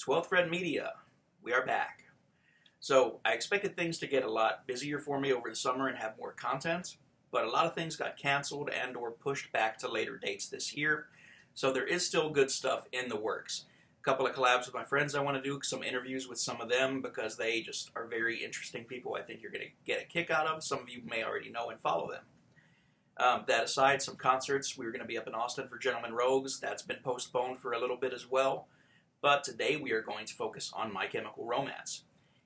12th Red Media, we are back. So I expected things to get a lot busier for me over the summer and have more content, but a lot of things got canceled and or pushed back to later dates this year. So there is still good stuff in the works. A couple of collabs with my friends I want to do, some interviews with some of them because they just are very interesting people I think you're going to get a kick out of. Some of you may already know and follow them. That aside, some concerts. We were going to be up in Austin for Gentlemen Rogues. That's been postponed for a little bit as well. But today we are going to focus on My Chemical Romance.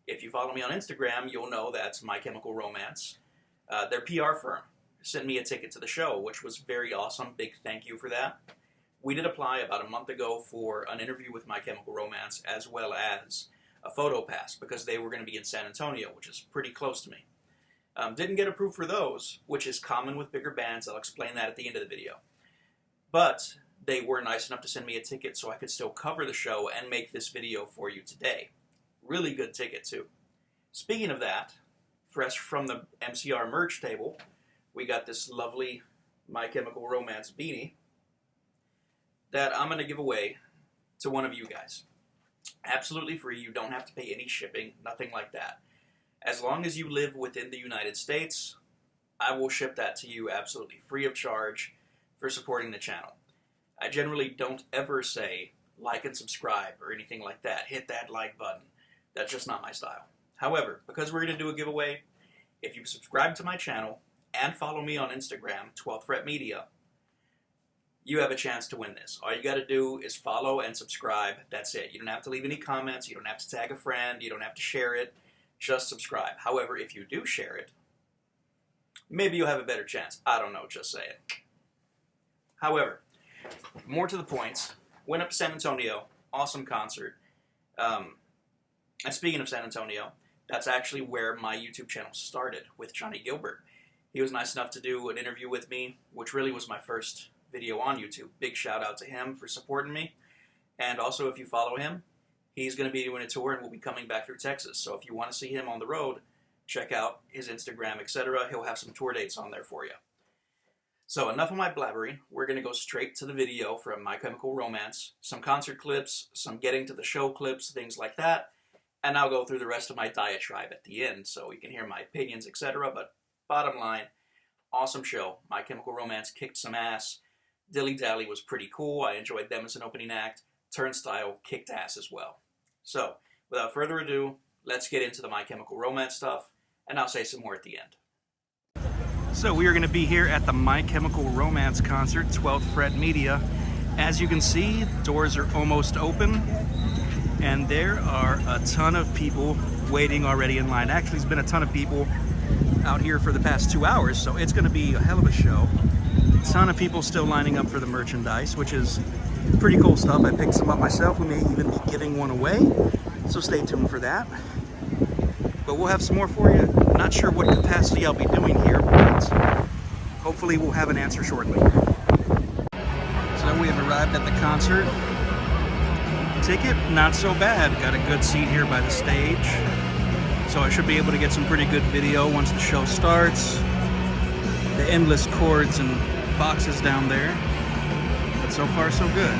If you follow me on Instagram, you'll know that's My Chemical Romance. Their PR firm sent me a ticket to the show, which was very awesome. Big thank you for that. We did apply about a month ago for an interview with My Chemical Romance as well as a photo pass because they were going to be in San Antonio, which is pretty close to me. Didn't get approved for those, which is common with bigger bands. I'll explain that at the end of the video. But they were nice enough to send me a ticket so I could still cover the show and make this video for you today. Really good ticket, too. Speaking of that, fresh from the MCR merch table, we got this lovely My Chemical Romance beanie that I'm going to give away to one of you guys. Absolutely free. You don't have to pay any shipping, nothing like that. As long as you live within the United States, I will ship that to you absolutely free of charge for supporting the channel. I generally don't ever say like and subscribe or anything like that. Hit that like button. That's just not my style. However, because we're going to do a giveaway, if you subscribe to my channel and follow me on Instagram, 12th Fret Media, you have a chance to win this. All you got to do is follow and subscribe. That's it. You don't have to leave any comments. You don't have to tag a friend. You don't have to share it. Just subscribe. However, if you do share it, maybe you'll have a better chance. I don't know, just say it. However, more to the point, went up to San Antonio, awesome concert. And speaking of San Antonio, that's actually where my YouTube channel started with Johnny Gilbert. He was nice enough to do an interview with me, which really was my first video on YouTube. Big shout out to him for supporting me. And also, if you follow him, he's going to be doing a tour and will be coming back through Texas. So if you want to see him on the road, check out his Instagram, etc. He'll have some tour dates on there for you. So enough of my blabbering. We're going to go straight to the video from My Chemical Romance. Some concert clips, some getting to the show clips, things like that. And I'll go through the rest of my diatribe at the end so you can hear my opinions, etc. But bottom line, awesome show. My Chemical Romance kicked some ass. Dilly Dally was pretty cool. I enjoyed them as an opening act. Turnstile kicked ass as well. So, without further ado, let's get into the My Chemical Romance stuff, and I'll say some more at the end. So we are going to be here at the My Chemical Romance concert, 12th Fret Media. As you can see, doors are almost open, and there are a ton of people waiting already in line. Actually, there's been a ton of people out here for the past 2 hours, so it's going to be a hell of a show. A ton of people still lining up for the merchandise, which is pretty cool stuff. I picked some up myself. We may even be giving one away, so stay tuned for that. But we'll have some more for you. Not sure what capacity I'll be doing here, but hopefully we'll have an answer shortly. So we have arrived at the concert. Ticket, not so bad. Got a good seat here by the stage. So I should be able to get some pretty good video once the show starts. The endless cords and boxes down there. But so far, so good.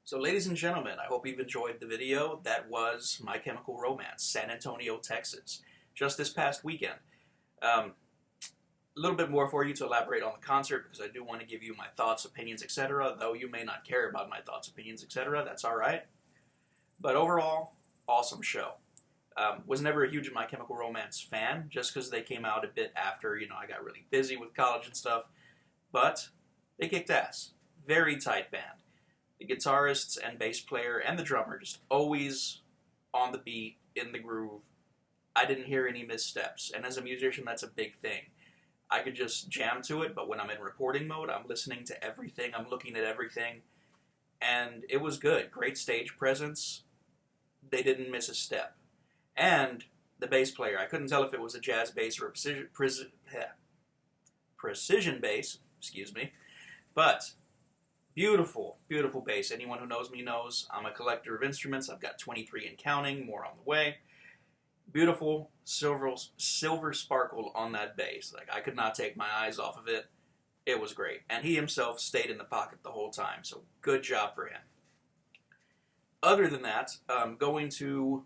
So ladies and gentlemen, I hope you've enjoyed the video. That was My Chemical Romance, San Antonio, Texas, just this past weekend. A little bit more for you to elaborate on the concert, because I do want to give you my thoughts, opinions, etc. Though you may not care about my thoughts, opinions, etc. That's all right. But overall, awesome show. Was never a huge My Chemical Romance fan, just because they came out a bit after, I got really busy with college and stuff. But they kicked ass. Very tight band. The guitarists and bass player and the drummer just always on the beat, in the groove. I didn't hear any missteps, and as a musician, that's a big thing. I could just jam to it, but when I'm in reporting mode, I'm listening to everything, I'm looking at everything, and it was good. Great stage presence. They didn't miss a step. And the bass player, I couldn't tell if it was a jazz bass or a precision bass, but beautiful, beautiful bass. Anyone who knows me knows I'm a collector of instruments. I've got 23 and counting, more on the way. Beautiful silver sparkle on that bass. Like, I could not take my eyes off of it. It was great. And he himself stayed in the pocket the whole time, so good job for him. Other than that, going to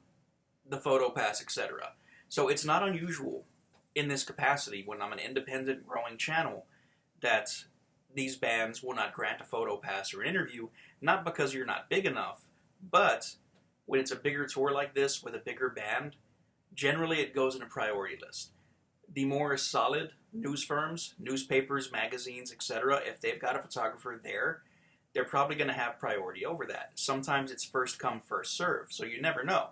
the photo pass, etc. So it's not unusual in this capacity, when I'm an independent growing channel, that these bands will not grant a photo pass or an interview, not because you're not big enough, but when it's a bigger tour like this with a bigger band, generally it goes in a priority list. The more solid news firms, newspapers, magazines, etc., if they've got a photographer there, they're probably going to have priority over that. Sometimes it's first come, first serve, so you never know.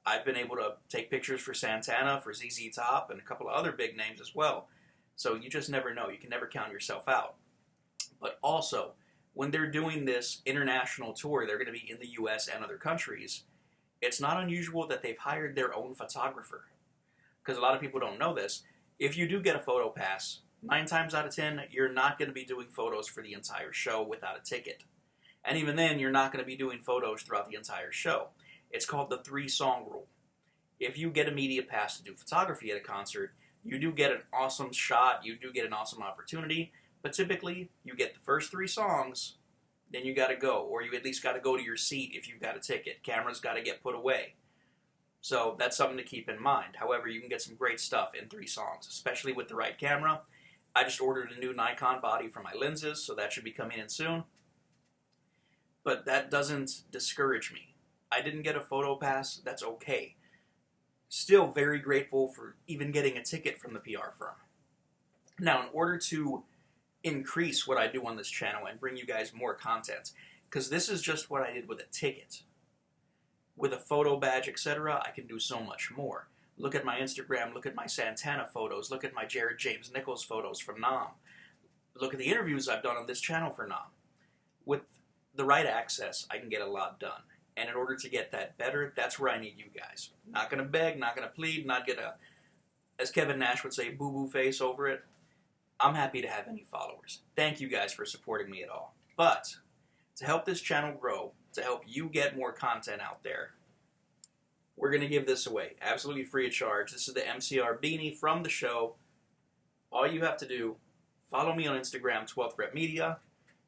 I've been able to take pictures for Santana, for ZZ Top, and a couple of other big names as well. So you just never know. You can never count yourself out. But also, when they're doing this international tour, they're going to be in the US and other countries, it's not unusual that they've hired their own photographer. Because a lot of people don't know this. If you do get a photo pass, 9 times out of 10, you're not going to be doing photos for the entire show without a ticket. And even then, you're not going to be doing photos throughout the entire show. It's called the 3-song rule. If you get a media pass to do photography at a concert, you do get an awesome shot, you do get an awesome opportunity, but typically, you get the first 3 songs, then you got to go, or you at least got to go to your seat if you've got a ticket. Camera's got to get put away. So that's something to keep in mind. However, you can get some great stuff in 3 songs, especially with the right camera. I just ordered a new Nikon body for my lenses, so that should be coming in soon. But that doesn't discourage me. I didn't get a photo pass, that's okay. Still very grateful for even getting a ticket from the PR firm. Now, in order to increase what I do on this channel and bring you guys more content, because this is just what I did with a ticket. With a photo badge, etc., I can do so much more. Look at my Instagram, look at my Santana photos, look at my Jared James Nichols photos from Nam. Look at the interviews I've done on this channel for Nam. With the right access, I can get a lot done. And in order to get that better, that's where I need you guys. Not going to beg, not going to plead, not get a, as Kevin Nash would say, boo-boo face over it. I'm happy to have any followers. Thank you guys for supporting me at all. But to help this channel grow, to help you get more content out there, we're going to give this away absolutely free of charge. This is the MCR beanie from the show. All you have to do, follow me on Instagram, 12th Rep Media.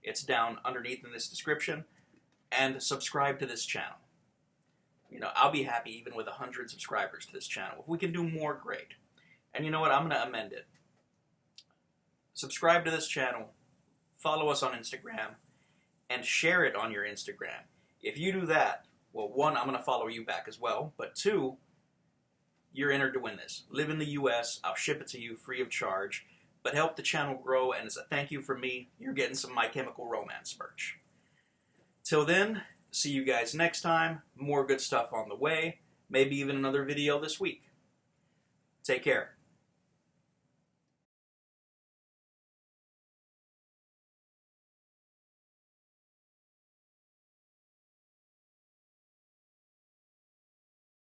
It's down underneath in this description. And subscribe to this channel. You know, I'll be happy even with 100 subscribers to this channel. If we can do more, great. And you know what? I'm going to amend it. Subscribe to this channel, follow us on Instagram, and share it on your Instagram. If you do that, well, 1, I'm going to follow you back as well, but 2, you're entered to win this. Live in the US, I'll ship it to you free of charge, but help the channel grow, and as a thank you from me, you're getting some My Chemical Romance merch. Till then, see you guys next time. More good stuff on the way. Maybe even another video this week. Take care.